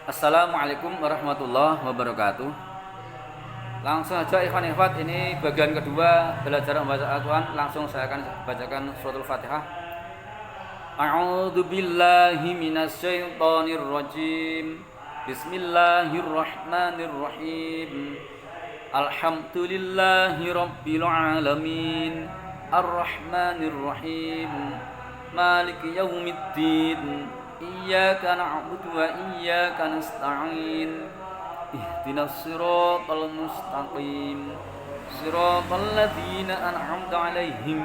Assalamualaikum warahmatullahi wabarakatuh. Langsung aja ikhwan ikhwat, ini bagian kedua belajar membaca Al-Quran. Langsung saya akan bacakan suratul Fatihah. A'udzu billahi minasyaitonir rajim. Bismillahirrahmanirrahim. Alhamdulillahi rabbil alamin. Arrahmanir rahim. Maliki yaumiddin. Iyyaka na'budu wa iyyaka nasta'in. Ihdinas siratal mustaqim. Siratal ladzina an'amta 'alaihim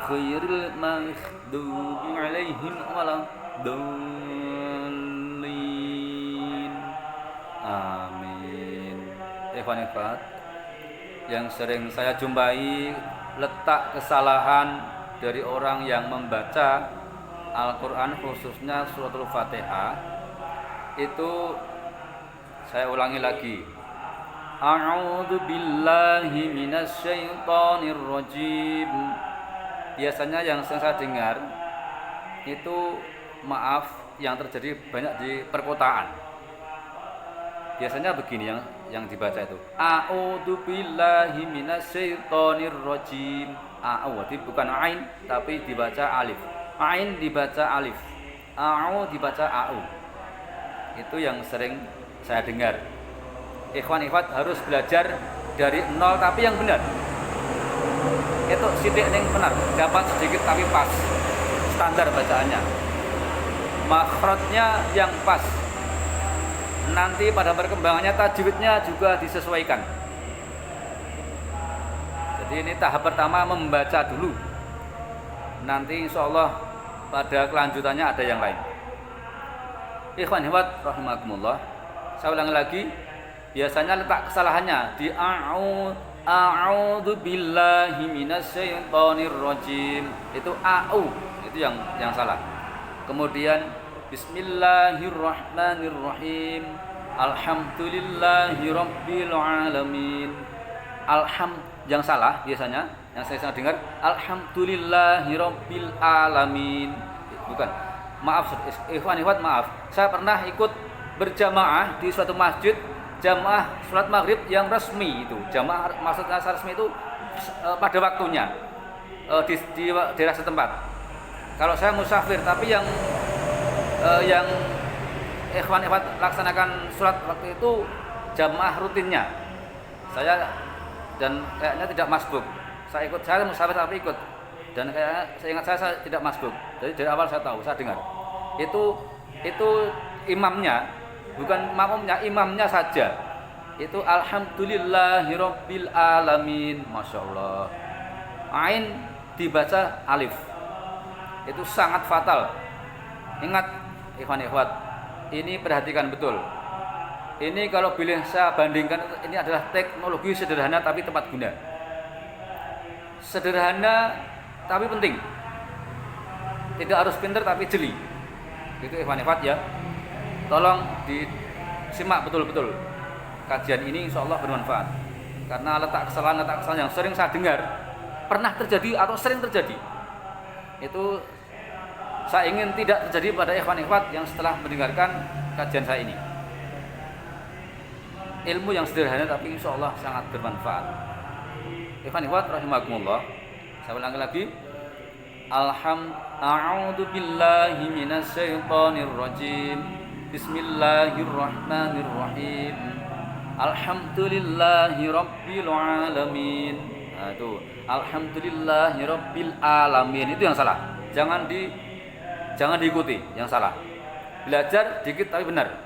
ghairil maghdubi 'alaihim waladdallin. Amin. Ikhwan-ikhwan yang sering saya jumpai, letak kesalahan dari orang yang membaca Al-Quran khususnya suratul Fatihah itu, saya ulangi lagi, A'udzu billahi minasyaitonir rajim. Biasanya yang saya dengar itu, maaf, yang terjadi banyak di perkotaan. Biasanya begini yang dibaca itu, A'udzu billahi minasyaitonir rajim. Jadi bukan ain tapi dibaca alif. Ain dibaca alif, a'u dibaca a'u. Itu yang sering saya dengar. Ikhwan-ikhwat harus belajar dari nol tapi yang benar. Itu sidik yang benar, dapat sedikit tapi pas. Standar bacaannya, makhrajnya yang pas. Nanti pada perkembangannya tajwidnya juga disesuaikan. Jadi ini tahap pertama, membaca dulu. Nanti insya Allah pada kelanjutannya ada yang lain. Ikhwan ikhwat rahimakumullah, saya ulangi lagi. Biasanya letak kesalahannya di a'udzu billahi minasyaitonir rajim. Itu a'u, itu yang salah. Kemudian bismillahirrahmanirrahim. Alhamdulillahi rabbil alamin. Yang salah biasanya, yang saya dengar, alhamdulillahi rabbil alamin. Bukan. Maaf ikhwan-ikhwat, maaf. Saya pernah ikut berjamaah di suatu masjid, jamaah salat maghrib yang resmi itu. Jamaah maksudnya resmi itu pada waktunya, di daerah setempat. Kalau saya musafir, tapi yang ikhwan-ikhwat laksanakan salat waktu itu jamaah rutinnya. Saya dan kayaknya tidak masbuk. Saya musafir tapi ikut, dan kayaknya saya ingat saya tidak masbuk. Jadi dari awal saya tahu, saya dengar itu imamnya, bukan makmumnya, imamnya saja. Itu alhamdulillahirabbil alamin. Masya Allah. Ain dibaca alif. Itu sangat fatal. Ingat ikhwan-ikhwat, ini perhatikan betul. Ini kalau boleh saya bandingkan, ini adalah teknologi sederhana tapi tepat guna. Sederhana tapi penting. Tidak harus pintar tapi jeli. Itu ikhwan-ikhwat ya. Tolong disimak betul-betul. Kajian ini insya Allah bermanfaat. Karena letak kesalahan yang sering saya dengar, pernah terjadi atau sering terjadi, itu saya ingin tidak terjadi pada ikhwan-ikhwat yang setelah mendengarkan kajian saya ini. Ilmu yang sederhana tapi insya Allah sangat bermanfaat. Ikhwan-ikhwat rahimakumullah, saya ulangi lagi. A'udzu billahi minasyaitonir rajim. Bismillahirrahmanirrahim. Alhamdulillahi rabbil alamin. Nah, itu alhamdulillahi rabbil alamin, itu yang salah. Jangan diikuti yang salah. Belajar dikit tapi benar.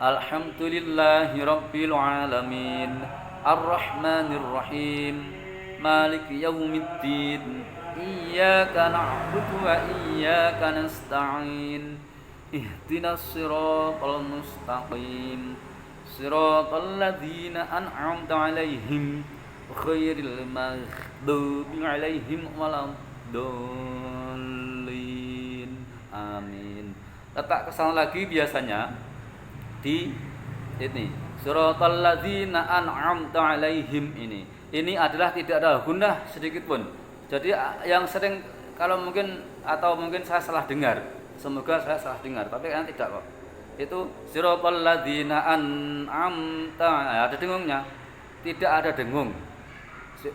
Alhamdulillahi rabbil alamin. Arrahmanir rahim. Maliki yaumiddin. Iyyaka na'budu wa iyyaka nasta'in. Ihdinas siratal mustaqim. Siratal ladzina an'amta 'alaihim ghairil maghdubi 'alaihim waladdallin. Amin. Letak kesalahan lagi biasanya di ini, siratal ladzina an'amta 'alaihim ini. Ini adalah tidak ada gunah sedikit pun. Jadi yang sering, kalau mungkin atau mungkin saya salah dengar, semoga saya salah dengar, tapi kan tidak kok. Itu siratal ladzina an'amta, ada dengungnya. Tidak ada dengung.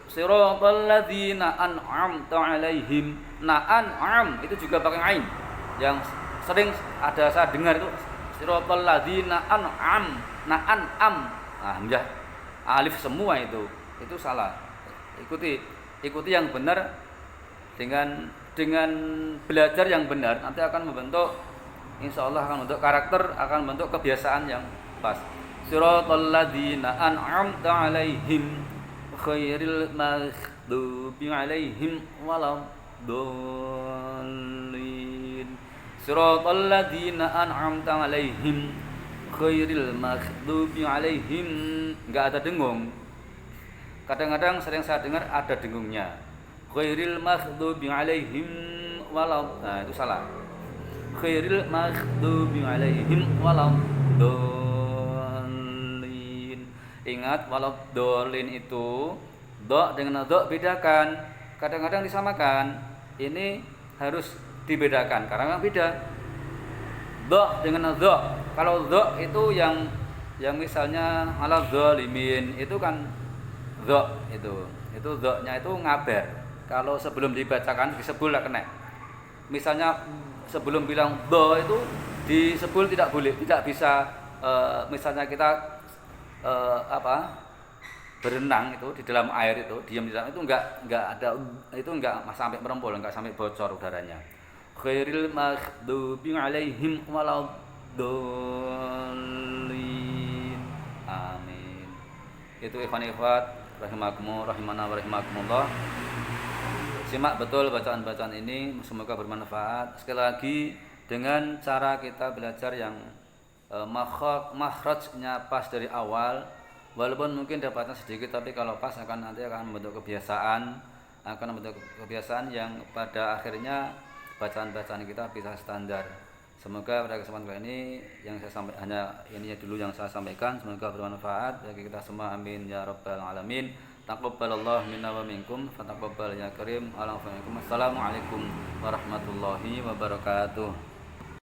Siratal ladzina an'amta alaihim. Nah, an'am itu juga pakai ain. Yang sering ada saya dengar itu siratal ladzina an'am. Nah, an'am. Nah, hamzah alif semua itu salah. Ikuti yang benar dengan belajar yang benar, nanti akan membentuk, insya Allah akan membentuk karakter, akan membentuk kebiasaan yang pas. Siratal ladzina an'amta alaihim khairil maghdubi alaihim waladdallin. Siratal ladzina an'amta alaihim khairil maghdubi alaihim. Enggak ada dengung. Kadang-kadang sering saya dengar ada dengungnya. Khairil maghdubi alaihim nah itu salah. Khairil maghdubi alaihim waladdallin. Ingat, waladdallin itu do dengan do bedakan. Kadang-kadang disamakan. Ini harus dibedakan karena memang beda. Do dengan do. Kalau do itu yang misalnya ala dzalimin itu kan do itu do-nya itu ngabar. Kalau sebelum dibacakan disebul lah kena. Misalnya sebelum bilang do itu disebul tidak boleh, tidak bisa. Misalnya kita berenang itu di dalam air itu, diam di dalam itu enggak ada, itu enggak sampai merempul, enggak sampai bocor udaranya. Khairil maghdubi alaihim waladdallin. Amin. Itu ikhwan rahimakumullah rahimana wa rahimakumullah. Simak betul bacaan-bacaan ini, semoga bermanfaat. Sekali lagi, dengan cara kita belajar yang makhrajnya pas dari awal, walaupun mungkin dapatnya sedikit, tapi kalau pas nanti akan membentuk kebiasaan yang pada akhirnya bacaan-bacaan kita bisa standar. Semoga pada kesempatan kali ini yang saya sampaikan hanya ini dulu yang saya sampaikan, semoga bermanfaat bagi kita semua, amin ya rabbal alamin. Taqabbalallahu minna wa minkum, fataqabbal ya karim. Assalamualaikum warahmatullahi wabarakatuh.